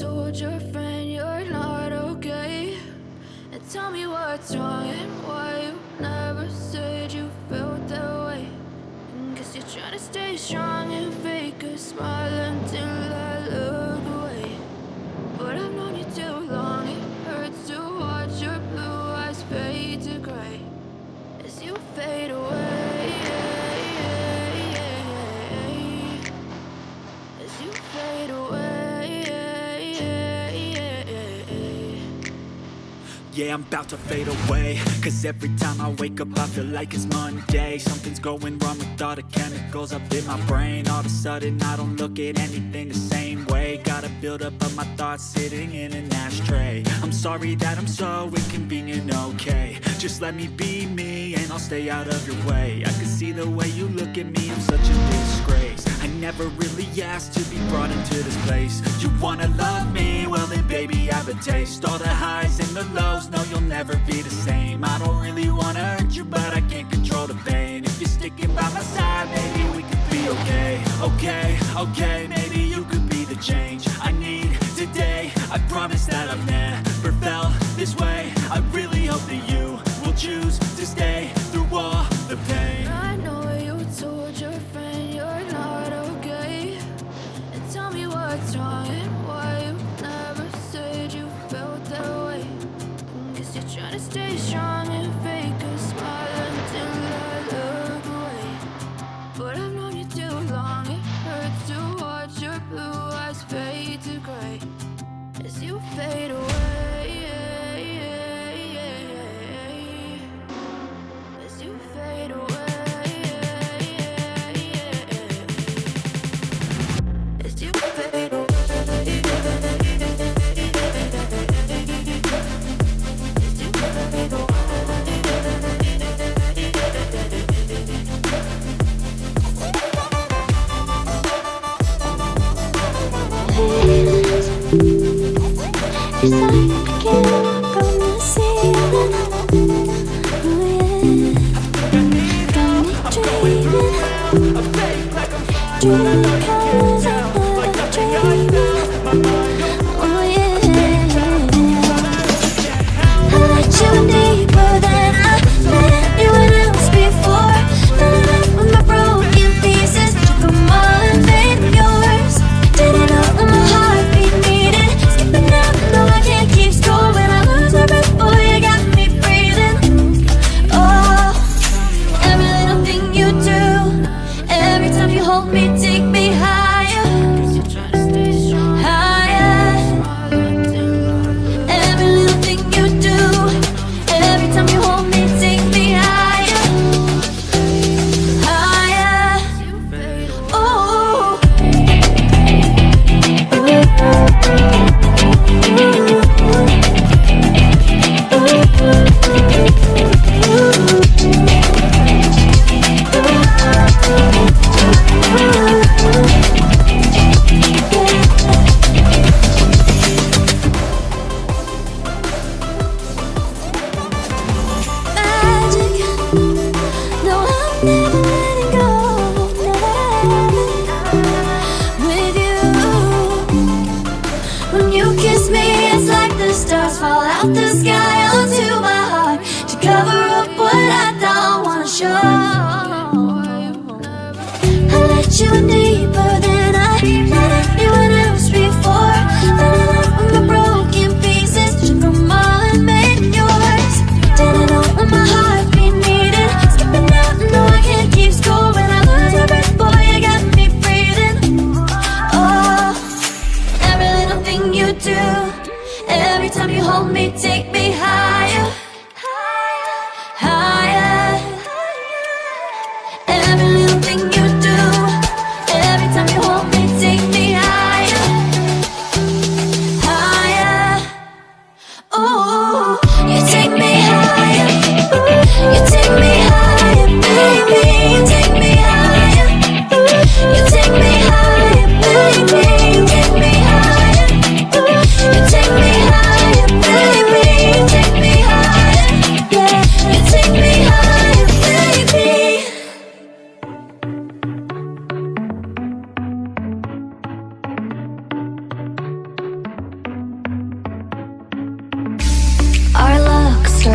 told your friend you're not okay? And tell me what's wrong and why you never said you felt that way. Guess you're trying to stay strong and fake a smile until I look away. But I've known you too long, it hurts to watch your blue eyes fade to gray as you fade away, as you fade away. Yeah, I'm about to fade away, cause every time I wake up I feel like it's Monday. Something's going wrong with all the chemicals up in my brain. All of a sudden I don't look at anything the same way. Gotta build up of my thoughts sitting in an ashtray. I'm sorry that I'm so inconvenient, okay? Just let me be me and I'll stay out of your way. I can see the way you look at me, I'm such a disgrace. I never really asked to be brought into this place. You wanna love me? Well then baby I have a taste. All the highs and the lows, no you'll never be the same. I don't really wanna hurt you but I can't control the pain. If you're sticking by my side, maybe we could be okay. Okay, maybe you could be the change I need today. I promise that I've never felt this way. I really hope that you will choose to stay through all the pain. I know you told your friend you're not okay. And tell me what's wrong and why you never said you felt that way. Guess you're trying to stay strong and fake a smile until I look away. But I've known you too long, it hurts to watch your blue eyes fade to gray as you fade away, as you fade away, as you fade away. It's like I can't walk on the ceiling. Oh yeah, got me dreaming, dreaming colors of love, dreaming. Oh yeah, I let you deeper than I let anyone else before. Filling up with my broken pieces, took 'em all and made yours. Didn't know what my heartbeat needed. Skipping out, no I can't keep score. When I lose my breath, boy, you got me breathing. Oh, every little thing you do, every time you hold me, take me higher, higher. Every little thing you do, every time you hold me, take me higher, higher. Oh. Magic, no I'm never letting go, never with you. When you kiss me, it's like the stars fall out the sky onto my heart to cover up what I don't wanna show. I let you in deeper than I let anyone else before. Filling up with my broken pieces, took 'em all and made yours. Didn't know what my heartbeat needed. Skipping out, no I can't keep score. When I lose my breath, boy, you got me breathing. Oh, every little thing you do, every time you hold me, take me higher, higher. Every little thing you do, every time you hold me, take me higher, higher. Oh, you take me higher, you take me higher, baby. You take me higher, you take me higher, baby. You take me higher, you take me higher, baby.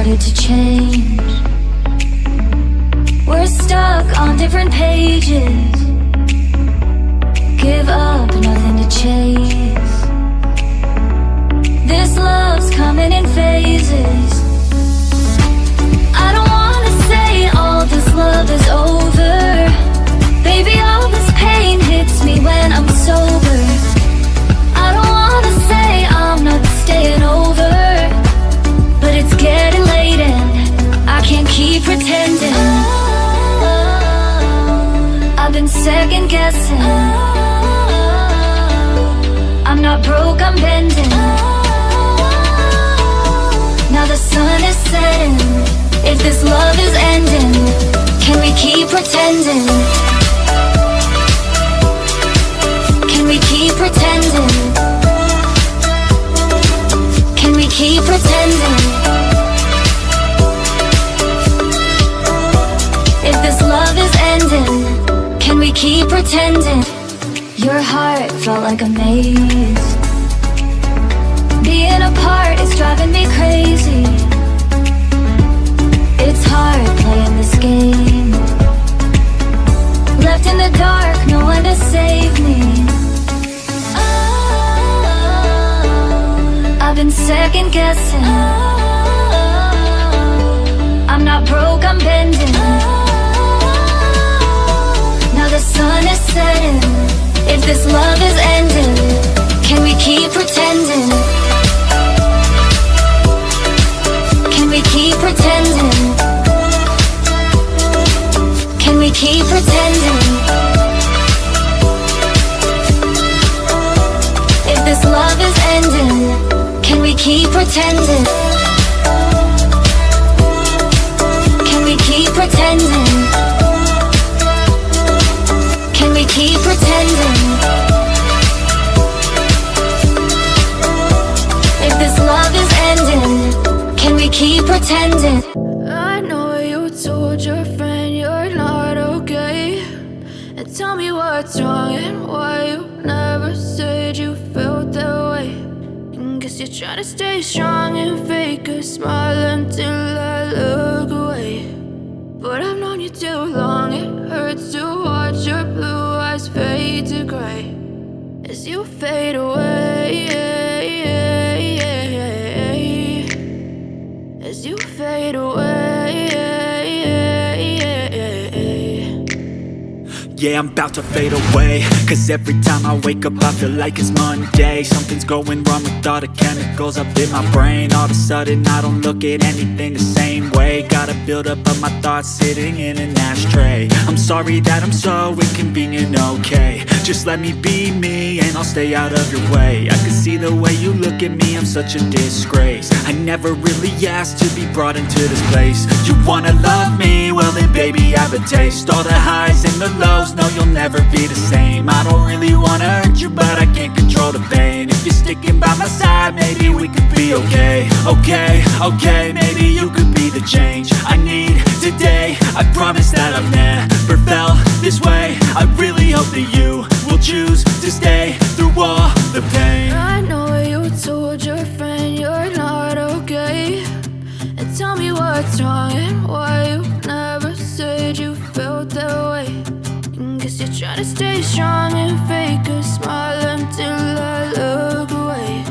started to change. We're stuck on different pages. Give up, nothing to chase. This love's coming in phases. I don't wanna say all this love is over. Baby, all this pain hits me when I'm sober. I don't wanna say I'm not staying over, but it's getting late and I can't keep pretending. I've been second guessing. I'm not broke, I'm bending. Now the sun is setting. If this love is ending, can we keep pretending? Can we keep pretending? Can we keep pretending? If this love is ending, can we keep pretending? Your heart felt like a maze. Being apart is driving me crazy. It's hard playing this game. Left in the dark, no one to save me. I've been second guessing. I'm not broke, I'm bending. Now the sun is setting. If this love is ending, can we keep pretending? Can we keep pretending? Can we keep pretending? If this love is ending, can we keep pretending? Can we keep pretending? Can we keep pretending? If this love is ending, can we keep pretending? I know you told your friend you're not okay, and tell me what's wrong and why you never said you felt that way. And guess you're trying to stay strong and fake a smile until I look away. But I've known you too long, it hurts to watch your blue eyes fade to gray as you fade away. As you fade away. Yeah, I'm about to fade away. Cause every time I wake up I feel like it's Monday. Something's going wrong with all the chemicals up in my brain. All of a sudden I don't look at anything the same way. Gotta build up of my thoughts sitting in an ashtray. I'm sorry that I'm so inconvenient, okay. Just let me be me and I'll stay out of your way. I can see the way you look at me, I'm such a disgrace. I never really asked to be brought into this place. You wanna love me? Well then baby have a taste. All the highs and the lows, no you'll never be the same. I don't really wanna hurt you but I can't control the pain. If you're sticking by my side, maybe we could be okay. Okay, maybe you could be the change I need today. I promise that I've never felt this way. I really hope that you will choose to stay through all the pain. I know you told your friend you're not okay, and tell me what's wrong and why you never said you felt that way. And guess you're trying to stay strong and fake a smile until I look away.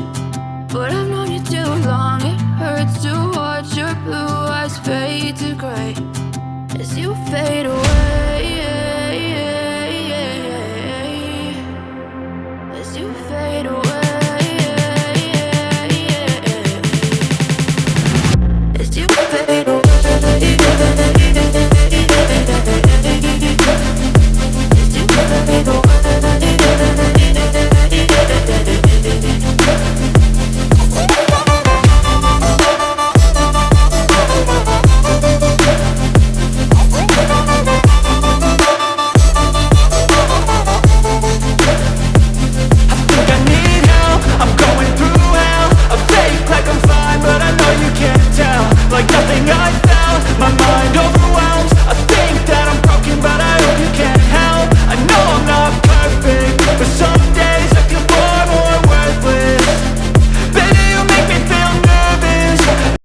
But I've known you too long, it hurts to watch your blue eyes fade to gray as you fade away. As you fade away.